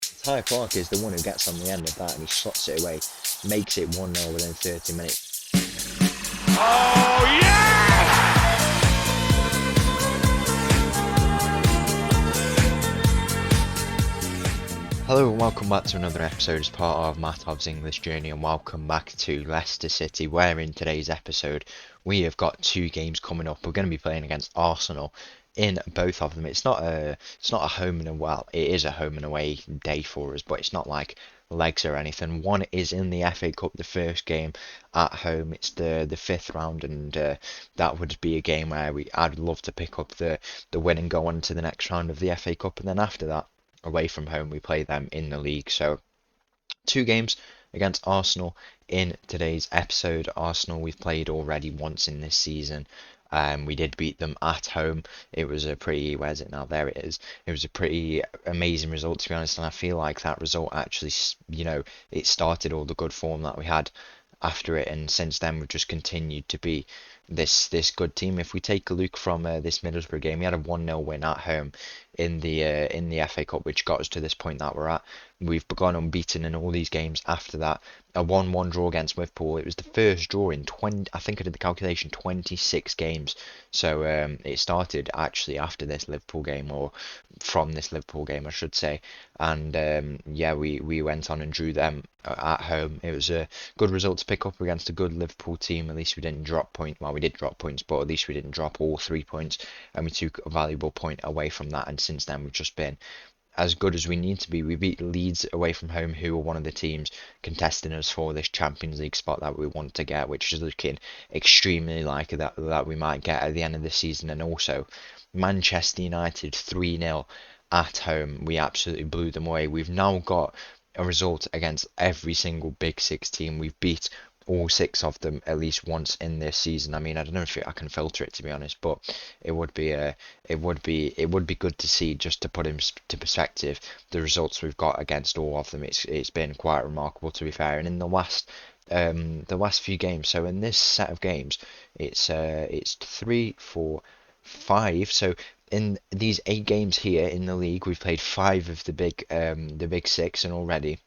Ty Clark is the one who gets on the end of that and he slots it away, makes it 1-0 within 30 minutes. Oh, yeah! Hello and welcome back to another episode as part of Mattov's English Journey, and welcome back to Leicester City, where in today's episode we have got two games coming up. We're going to be playing against Arsenal in both of them. It's not a home and away, it is a home and away day for us, but it's not like legs or anything. One is in the FA Cup, the first game at home. It's the fifth round, and that would be a game where I'd love to pick up the win and go on to the next round of the FA Cup, and then after that, away from home, we play them in the league. So two games against Arsenal in today's episode. Arsenal we've played already once in this season. We did beat them at home. It was a pretty, where's it now? There it is. It was a pretty amazing result, to be honest, and I feel like that result actually, it started all the good form that we had after it, and since then we've just continued to be this good team. If we take a look from this Middlesbrough game, we had a 1-0 win at home in the FA Cup, which got us to this point that we're at. We've begun unbeaten in all these games after that. A 1-1 draw against Liverpool. It was the first draw in 20, I think I did the calculation, 26 games. So it started actually after this Liverpool game, or from this Liverpool game, I should say. And yeah, we went on and drew them at home. It was a good result to pick up against a good Liverpool team. At least we didn't drop points. Well, we did drop points, but at least we didn't drop all 3 points, and we took a valuable point away from that. And since then, we've just been as good as we need to be. We beat Leeds away from home, who are one of the teams contesting us for this Champions League spot that we want to get, which is looking extremely like that we might get at the end of the season. And also, Manchester United 3-0 at home. We absolutely blew them away. We've now got a result against every single Big Six team. We've beat all six of them at least once in this season. I mean, I don't know if I can filter it, to be honest, but it would be good to see, just to put into perspective the results we've got against all of them. It's been quite remarkable, to be fair. And in the last few games, so in this set of games, it's 3, 4, 5. So in these 8 games here in the league, we've played 5 of the big six, and already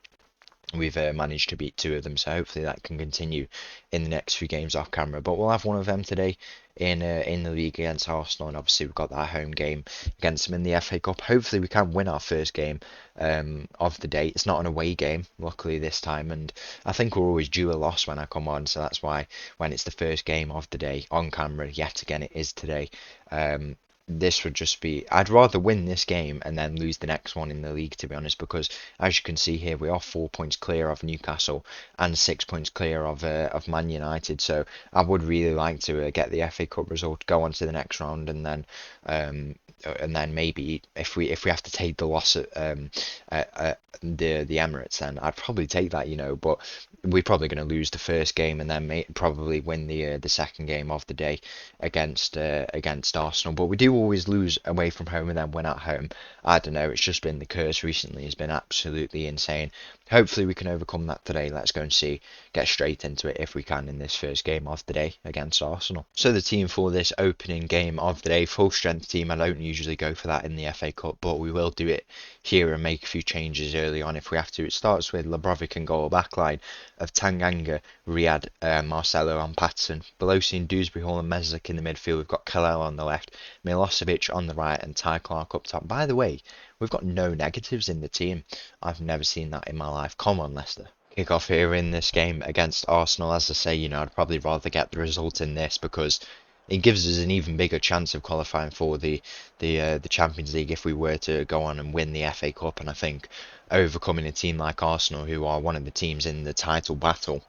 we've managed to beat 2 of them, so hopefully that can continue in the next few games off camera. But we'll have one of them today in the league against Arsenal, and obviously we've got that home game against them in the FA Cup. Hopefully we can win our first game of the day. It's not an away game, luckily this time, and I think we're always due a loss when I come on, so that's why when it's the first game of the day on camera, yet again it is today, this would just be, I'd rather win this game and then lose the next one in the league, to be honest, because as you can see here, we are 4 points clear of Newcastle and 6 points clear of Man United. So I would really like to get the FA Cup result, go on to the next round, and then maybe if we have to take the loss at the Emirates, then I'd probably take that, but we're probably going to lose the first game and then probably win the second game of the day against Arsenal. But we do always lose away from home and then win at home. I don't know, it's just been the curse recently. It's been absolutely insane. Hopefully we can overcome that today. Let's go and get straight into it if we can in this first game of the day against Arsenal. So the team for this opening game of the day, full strength team. I don't usually go for that in the FA Cup, but we will do it here and make a few changes early on if we have to. It starts with Labrovic and goal, backline of Tanganga, Riyad, Marcelo and Patterson. Belosi and Dewsbury Hall and Meslick in the midfield. We've got Kalel on the left, Milosevic on the right, and Ty Clark up top. By the way, we've got no negatives in the team. I've never seen that in my life. Come on, Leicester. Kick off here in this game against Arsenal. As I say, I'd probably rather get the result in this because it gives us an even bigger chance of qualifying for the Champions League if we were to go on and win the FA Cup. And I think overcoming a team like Arsenal, who are one of the teams in the title battle,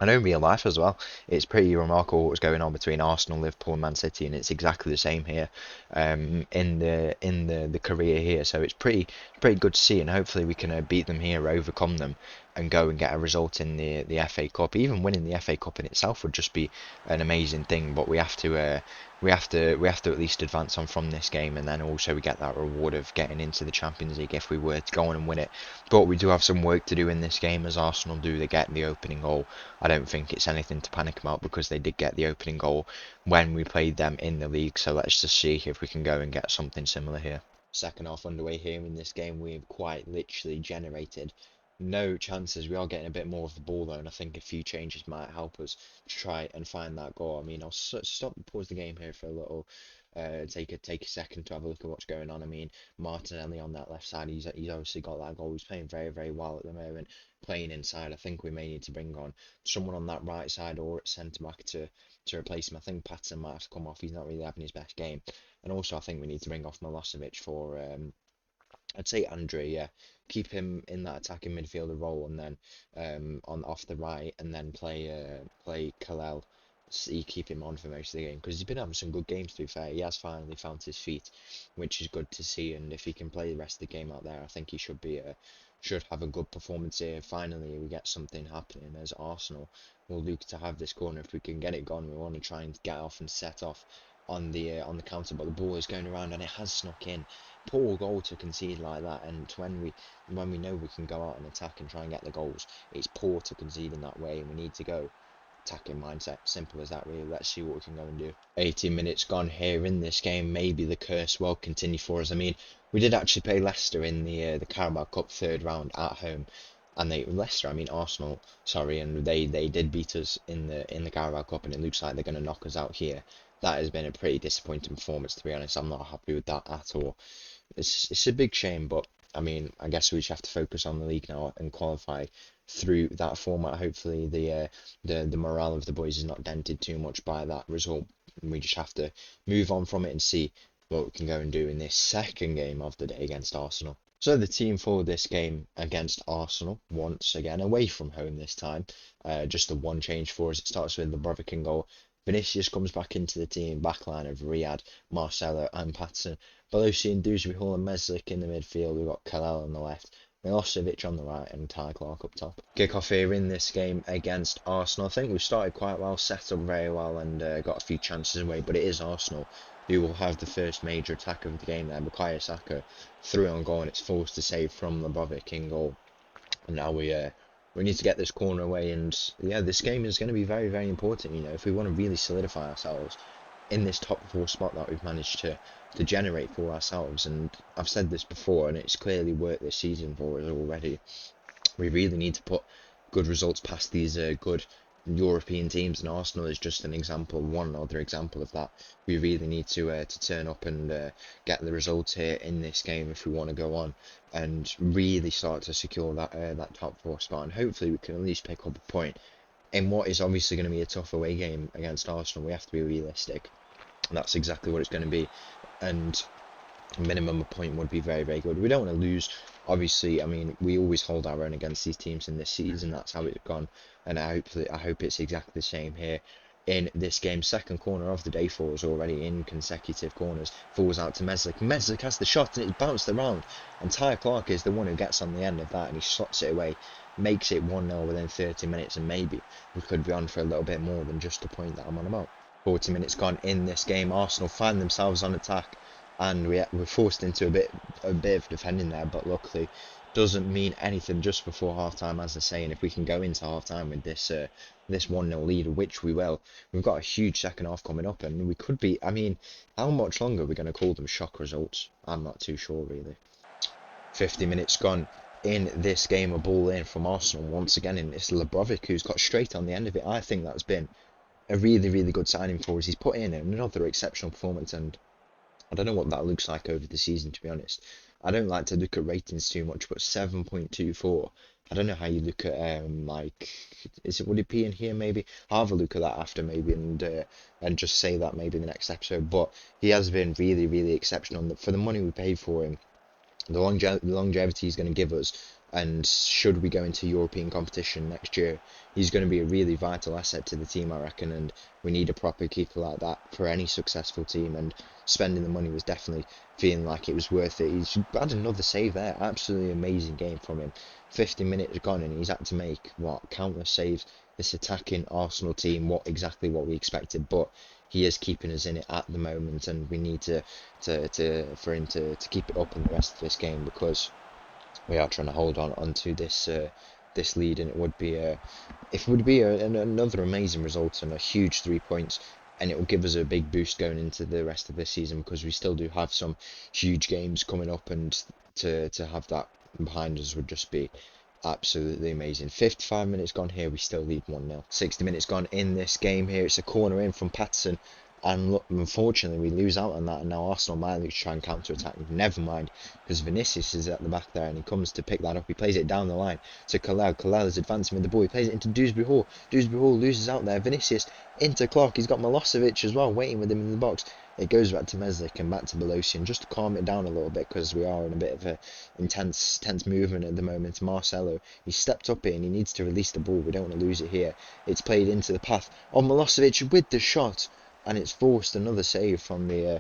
and in real life as well, it's pretty remarkable what's going on between Arsenal, Liverpool, and Man City, and it's exactly the same here in the career here. So it's pretty good to see, and hopefully we can beat them here, overcome them, and go and get a result in the FA Cup. Even winning the FA Cup in itself would just be an amazing thing. But we have to at least advance on from this game, and then also we get that reward of getting into the Champions League if we were to go on and win it. But we do have some work to do in this game, as Arsenal do. They get the opening goal. I don't think it's anything to panic about because they did get the opening goal when we played them in the league. So let's just see if we can go and get something similar here. second half underway here in this game. We've quite literally generated no chances. We are getting a bit more of the ball though, and I think a few changes might help us to try and find that goal. I mean, I'll pause the game here for a little, take a second to have a look at what's going on. I mean, Martinelli on that left side, he's obviously got that goal. He's playing very, very well at the moment, playing inside. I think we may need to bring on someone on that right side or at centre back to replace him. I think Patson might have to come off. He's not really having his best game, and also I think we need to bring off Milosevic for I'd say Andre, yeah. Keep him in that attacking midfielder role, and then on off the right, and then play Kalel. See, keep him on for most of the game because he's been having some good games. To be fair, he has finally found his feet, which is good to see. And if he can play the rest of the game out there, I think he should have a good performance here. Finally, we get something happening as Arsenal will look to have this corner. If we can get it gone, we want to try and get off and set off on the counter, but the ball is going around and it has snuck in. Poor goal to concede like that, and when we know we can go out and attack and try and get the goals, it's poor to concede in that way, and we need to go attacking mindset. Simple as that, really. Let's see what we can go and do. 18 minutes gone here in this game. Maybe the curse will continue for us. I mean, we did actually play Leicester in the Carabao Cup third round at home, and Arsenal, sorry, and they did beat us in the Carabao Cup, and it looks like they're going to knock us out here. That has been a pretty disappointing performance, to be honest. I'm not happy with that at all. It's a big shame, but I mean, I guess we just have to focus on the league now and qualify through that format. Hopefully, the morale of the boys is not dented too much by that result. We just have to move on from it and see what we can go and do in this second game of the day against Arsenal. So the team for this game against Arsenal, once again away from home this time, just the one change for us. It starts with the Broderick in goal. Vinicius comes back into the team, backline of Riyad, Marcelo and Patson. Belosi and Dewsbury Hall and Meslick in the midfield. We've got Kalel on the left, Milosevic on the right and Ty Clark up top. Kick off here in this game against Arsenal. I think we started quite well, set up very well and got a few chances away, but it is Arsenal who will have the first major attack of the game there. Bukayo Saka through on goal and it's forced to save from the Broderick in goal. And now we need to get this corner away, and yeah, this game is going to be very, very important. You know, if we want to really solidify ourselves in this top four spot that we've managed to generate for ourselves, and I've said this before, and it's clearly worked this season for us already. We really need to put good results past these good European teams, and Arsenal is just one other example of that. We really need to turn up and get the results here in this game if we want to go on and really start to secure that top four spot, and hopefully we can at least pick up a point in what is obviously going to be a tough away game against Arsenal. We have to be realistic, and that's exactly what it's going to be, and minimum a point would be very, very good. We don't want to lose, obviously. I mean, we always hold our own against these teams in this season. That's how it's gone, and I hope it's exactly the same here in this game. Second corner of the day for us already in consecutive corners. Falls out to Meslick. Meslick has the shot and it's bounced around, and Ty Clark is the one who gets on the end of that, and he slots it away, makes it 1-0 within 30 minutes, and maybe we could be on for a little bit more than just the point that I'm on about. 40 minutes gone in this game. Arsenal find themselves on attack, and we're forced into a bit of defending there, but luckily doesn't mean anything just before half time, as I say. And if we can go into half time with this 1-0 lead, which we will, we've got a huge second half coming up, and we could be, I mean, how much longer are we going to call them shock results? I'm not too sure, really. 50 minutes gone in this game. A ball in from Arsenal once again, and it's Broderick who's got straight on the end of it. I think that's been a really, really good signing for us. He's put in another exceptional performance, and I don't know what that looks like over the season, to be honest. I don't like to look at ratings too much, but 7.24. I don't know how you look at would it be in here maybe? I'll have a look at that after maybe, and just say that maybe in the next episode. But he has been really, really exceptional for the money we paid for him. The longevity he's going to give us, and should we go into European competition next year, he's going to be a really vital asset to the team, I reckon, and we need a proper keeper like that for any successful team, and spending the money was definitely feeling like it was worth it. He's had another save there, absolutely amazing game from him. 50 minutes gone and he's had to make, countless saves. This attacking Arsenal team, exactly what we expected, but he is keeping us in it at the moment, and we need for him to keep it up in the rest of this game, because we are trying to hold on to this lead, and it would be another amazing result and a huge 3 points and it will give us a big boost going into the rest of this season, because we still do have some huge games coming up, and to have that behind us would just be absolutely amazing. 55 minutes gone here, we still lead 1-0. 60 minutes gone in this game here. It's a corner in from Patterson, and look, unfortunately we lose out on that, and now Arsenal might look to try and counter attack. Never mind, because Vinicius is at the back there and he comes to pick that up. He plays it down the line to Kalel. Kalel is advancing with the ball. He plays it into Dewsbury Hall. Dewsbury Hall loses out there. Vinicius into Clark. He's got Milosevic as well waiting with him in the box. It goes back to Meslick and back to Belosian, just to calm it down a little bit, because we are in a bit of a intense movement at the moment. Marcelo, he stepped up here and he needs to release the ball. We don't want to lose it here. It's played into the path on Milosevic with the shot, and it's forced another save from the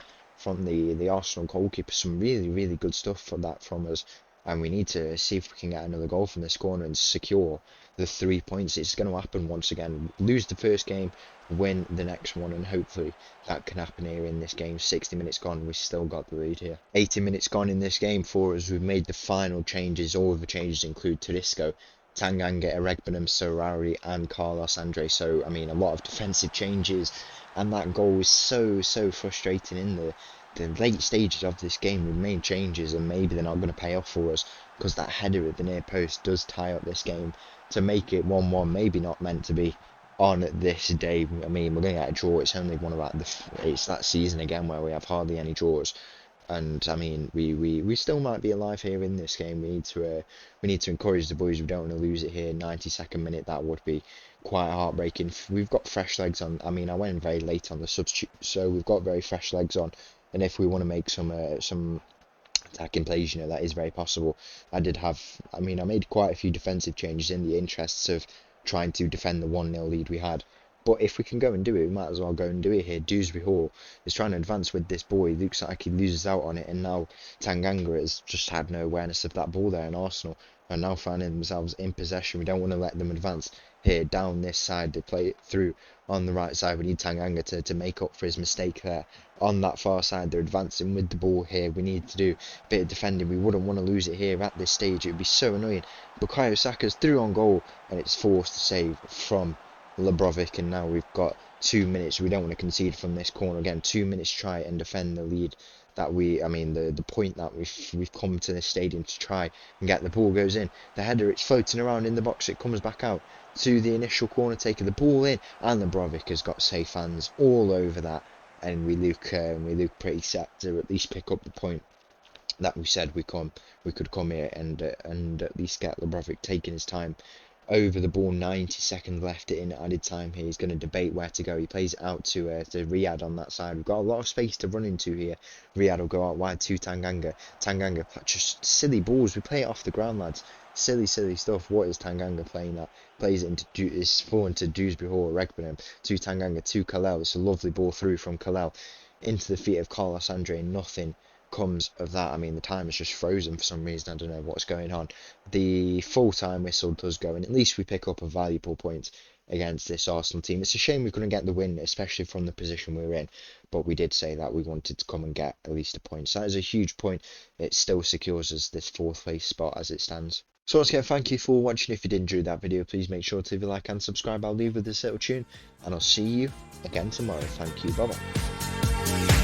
Arsenal goalkeeper. Some really good stuff for that from us, and we need to see if we can get another goal from this corner and secure the 3 points. It's going to happen once again. Lose the first game, win the next one, and hopefully that can happen here in this game. 60 minutes gone, we've still got the lead here. 80 minutes gone in this game for us. We've made the final changes. All of the changes include Tedesco, Tanganga, Eregbenham, Sorari and Carlos Andre. So I mean, a lot of defensive changes, and that goal was so frustrating in the late stages of this game. We've made changes and maybe they're not going to pay off for us, because that header at the near post does tie up this game to make it 1-1. Maybe not meant to be on this day. I mean, we're going to get a draw. It's only one of it's that season again where we have hardly any draws, and I mean, we still might be alive here in this game. We need to encourage the boys. We don't want to lose it here. 92nd minute, that would be quite heartbreaking. We've got fresh legs on. I mean, I went very late on the substitute, so we've got very fresh legs on, and if we want to make some attacking plays, you know, that is very possible. I made quite a few defensive changes in the interests of trying to defend the 1-0 lead we had. But if we can go and do it, we might as well go and do it here. Dewsbury Hall is trying to advance with this ball. He looks like he loses out on it, and now Tanganga has just had no awareness of that ball there, and Arsenal are now finding themselves in possession. We don't want to let them advance here down this side. They play it through on the right side. We need Tanganga to make up for his mistake there on that far side. They're advancing with the ball here. We need to do a bit of defending. We wouldn't want to lose it here at this stage. It would be so annoying. Bukayo Saka's through on goal, and it's forced to save from Lebrovic, and now we've got 2 minutes. We don't want to concede from this corner again. 2 minutes to try and defend the lead that the point that we've come to this stadium to try and get. The ball goes in, the header, it's floating around in the box, it comes back out to the initial corner taker, the ball in, and Lebrovic has got safe hands all over that, and we look pretty set to at least pick up the point that we said we could come here and at least get Lebrovic taking his time over the ball. 90 seconds left in added time here. He's going to debate where to go. He plays it out to Riyad on that side. We've got a lot of space to run into here. Riyad will go out wide to Tanganga. Tanganga, just silly balls. We play it off the ground, lads. Silly stuff. What is Tanganga playing at? Plays it into it's falling to Dewsbury Hall, Eregbenham, to Tanganga, to Kalel. It's a lovely ball through from Kalel into the feet of Carlos Andre. Nothing comes of that. I mean, the time is just frozen for some reason. I don't know what's going on. The full-time whistle does go, and at least we pick up a valuable point against this Arsenal team. It's a shame we couldn't get the win, especially from the position we were in, but we did say that we wanted to come and get at least a point, so that is a huge point. It still secures us this 4th place spot as it stands. So once again, thank you for watching. If you did enjoy that video, please make sure to leave a like and subscribe. I'll leave with this little tune, and I'll see you again tomorrow. Thank you, bye bye.